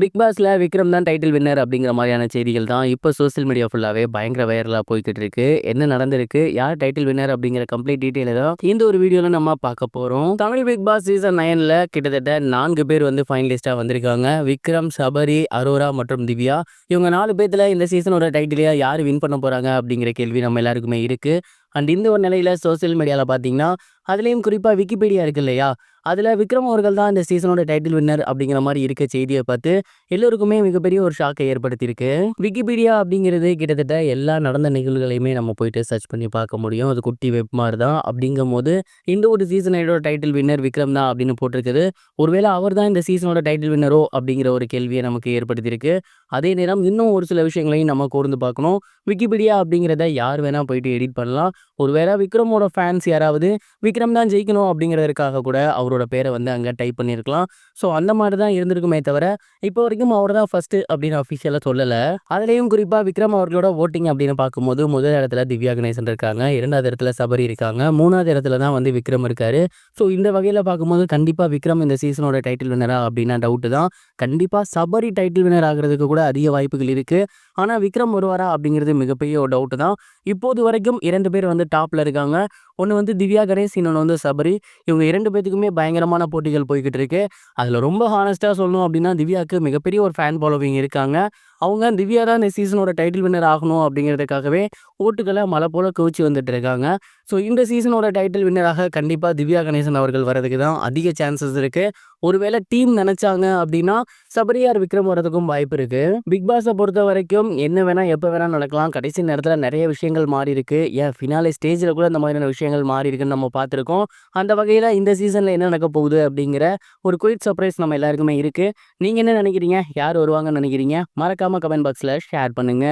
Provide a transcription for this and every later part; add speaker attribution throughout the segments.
Speaker 1: Big பாஸ்ல விக்ரம் தான் title winner அப்படிங்கிற மாதிரியான செய்திகள் தான் இப்போ சோசியல் மீடியா ஃபுல்லாவே பயங்கர வைரலா போய்க்கிட்டு இருக்கு. என்ன நடந்திருக்கு, யார் டைட்டில் வின்னர் அப்படிங்கிற கம்ப்ளீட் டீடைல தான் இந்த ஒரு வீடியோல நம்ம பார்க்க போறோம். தமிழ் பிக் பாஸ் சீசன் 9ல கிட்டத்தட்ட 4 பேர் வந்து ஃபைனலிஸ்டா வந்திருக்காங்க. விக்ரம், சபரி, அரோரா மற்றும் திவ்யா. இவங்க 4 பேத்துல இந்த சீசனோட டைட்டிலையா யார் வின் பண்ண போறாங்க அப்படிங்கிற கேள்வி நம்ம எல்லாருக்குமே இருக்கு. அண்ட் இந்த ஒரு நிலையில சோசியல் மீடியால பார்த்தீங்கன்னா, அதுலயும் குறிப்பா விக்கிபீடியா இருக்கு இல்லையா? அதுல விக்ரம் அவர்கள் தான் இந்த சீசனோட டைட்டில் வின்னர் அப்படிங்கிற மாரி இருக்க செய்திய பார்த்து எல்லோருக்குமே மிகப்பெரிய ஒரு ஷாக்கை ஏற்படுத்தியிருக்கு. விக்கிபீடியா அப்படிங்கிறது கிட்டத்தட்ட எல்லா நடந்த நிகழ்வுகளையுமே நம்ம போயிட்டு சர்ச் பண்ணி பார்க்க முடியும். அது குட்டி வெப் மாரி தான். அப்படிங்கும்போது இந்த ஒரு சீசனோட டைட்டில் வின்னர் விக்ரம் தான் அப்படின்னு போட்டிருக்குது. ஒருவேளை அவர் தான் இந்த சீசனோட டைட்டில் வின்னரோ அப்படிங்கிற ஒரு கேள்வியை நமக்கு ஏற்படுத்தியிருக்கு. அதே நேரம் இன்னும் ஒரு சில விஷயங்களையும் நம்ம கூர்ந்து பார்க்கணும். விக்கிபீடியா அப்படிங்கிறத யார் வேணா போயிட்டு எடிட் பண்ணலாம். ஒருவேளை விக்ரமோட ஃபேன்ஸ் யாராவது விக்ரம் தான் ஜெயிக்கணும் அப்படிங்கிறதுக்காக கூட அவரோட பேரை வந்து அங்கே டைப் பண்ணியிருக்கலாம். ஸோ அந்த மாதிரி தான் இருந்திருக்குமே தவிர இப்போ வரைக்கும் அவர் தான் ஃபர்ஸ்ட் அப்படின்னு அஃபிஷியலாக சொல்லலை. அதுலேயும் குறிப்பாக விக்ரம் அவர்களோட ஓட்டிங் அப்படின்னு பார்க்கும்போது முதல் இடத்துல திவ்யா கணேசன் இருக்காங்க, 2வது இடத்துல சபரி இருக்காங்க, 3வது இடத்துல தான் வந்து விக்ரம் இருக்காரு. ஸோ இந்த வகையில் பார்க்கும்போது கண்டிப்பாக விக்ரம் இந்த சீசனோட டைட்டில் வினரா அப்படின்னா டவுட்டு தான். கண்டிப்பாக சபரி டைட்டில் வினர் ஆகிறதுக்கு கூட அதிக வாய்ப்புகள் இருக்குது. ஆனால் விக்ரம் வருவாரா அப்படிங்கிறது மிகப்பெரிய ஒரு டவுட்டு தான். இப்போது வரைக்கும் 2 பேர் வந்து டாப்பில் இருக்காங்க. ஒன்று வந்து திவ்யா கணேஷ், இன்னொன்று வந்து சபரி. இவங்க 2 பேத்துக்குமே பயங்கரமான போட்டிகள் போய்கிட்டு இருக்கு. அதில் ரொம்ப ஹானஸ்ட்டாக சொல்லணும் அப்படின்னா திவ்யாவுக்கு மிகப்பெரிய ஒரு ஃபேன் ஃபாலோவிங் இருக்காங்க. அவங்க திவ்யா தான் இந்த சீசனோட டைட்டில் வின்னர் ஆகணும் அப்படிங்கிறதுக்காகவே ஓட்டுக்களை மலை போல குவிச்சு வந்துட்டு இருக்காங்க. ஸோ இந்த சீசனோட டைட்டில் வின்னராக கண்டிப்பாக திவ்யா கணேசன் அவர்கள் வரதுக்கு தான் அதிக சான்சஸ் இருக்கு. ஒருவேளை டீம் நினைச்சாங்க அப்படின்னா சபரியார் விக்ரம் வரதுக்கும் வாய்ப்பு இருக்கு. பிக் பாஸை பொறுத்த வரைக்கும் என்ன வேணா எப்போ வேணா நடக்கலாம். கடைசி நேரத்தில் நிறைய விஷயங்கள் மாறி இருக்கு. ஏன் ஃபினாலே ஸ்டேஜில் கூட இந்த மாதிரியான விஷயங்கள் மாறி இருக்குன்னு நம்ம பார்த்துருக்கோம். அந்த வகையில் இந்த சீசனில் என்ன நடக்க போகுது அப்படிங்கிற ஒரு குயிக் சர்ப்ரைஸ் நம்ம எல்லாருக்குமே இருக்கு. நீங்க என்ன நினைக்கிறீங்க? யார் வருவாங்கன்னு நினைக்கிறீங்க? மறக்காம கமெண்ட் பாக்ஸில் ஷேர் பண்ணுங்க.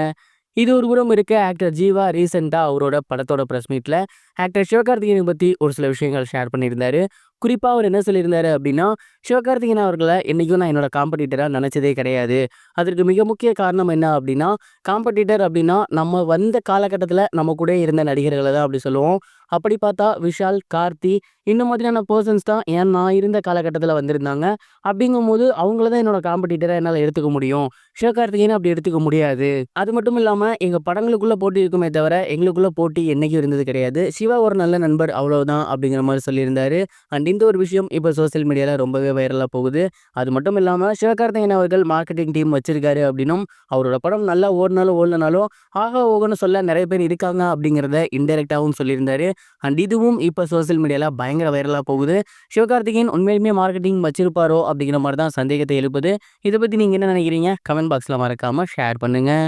Speaker 1: இது ஒரு புறம் இருக்க, ஆக்டர் ஜீவா ரீசெண்டாக அவரோட படத்தோட ப்ரெஸ் மீட்டில் ஆக்டர் சிவகார்த்திகேயனை பற்றி ஒரு சில விஷயங்கள் ஷேர் பண்ணியிருந்தாரு. குறிப்பாக அவர் என்ன சொல்லியிருந்தாரு அப்படின்னா, சிவகார்த்திகேயன் அவர்களை என்றைக்கும் நான் என்னோட காம்படிட்டராக நினச்சதே கிடையாது. அதற்கு மிக முக்கிய காரணம் என்ன அப்படின்னா, காம்படிட்டர் அப்படின்னா நம்ம வந்த காலகட்டத்தில் நம்ம கூட இருந்த நடிகர்களை தான் அப்படி சொல்லுவோம். அப்படி பார்த்தா விஷால், கார்த்தி இந்த மாதிரியான பர்சன்ஸ் தான் நான் இருந்த காலகட்டத்தில் வந்திருந்தாங்க. அப்படிங்கும்போது அவங்கள தான் என்னோட காம்படிட்டராக என்னால் எடுத்துக்க முடியும். சிவகார்த்திகேயன் அப்படி எடுத்துக்க முடியாது. அது மட்டும் இல்லாமல் எங்கள் படங்களுக்குள்ளே போட்டி இருக்குமே தவிர எங்களுக்குள்ள போட்டி என்றைக்கும் இருந்தது கிடையாது. சிவா ஒரு நல்ல நண்பர் அவ்வளவுதான் அப்படிங்கிற மாதிரி சொல்லியிருந்தாரு. அண்ட் இந்த ஒரு விஷயம் இப்போ சோசியல் மீடியாவில் ரொம்பவே வைரலாக போகுது. அது மட்டும் இல்லாமல் சிவகார்த்திகேயன் அவர்கள் மார்க்கெட்டிங் டீம் வச்சிருக்காரு அப்படின்னும், அவரோட படம் நல்லா ஓடினாலும் ஓடலனாலும் ஆகா ஓகன்னு சொல்ல நிறைய பேர் இருக்காங்க அப்படிங்கிறத இன்டெரக்டாகவும் சொல்லியிருந்தாரு. அண்ட் இதுவும் இப்போ சோசியல் மீடியாவில் பயங்கர வைரலாக போகுது. சிவகார்த்திகேயன் உண்மையிலுமே மார்க்கெட்டிங் வச்சிருப்பாரோ அப்படிங்கிற மாதிரி தான் சந்தேகத்தை எழுப்புது. இதை பற்றி நீங்கள் என்ன நினைக்கிறீங்க? கமெண்ட் பாக்ஸில் மறக்காமல் ஷேர் பண்ணுங்கள்.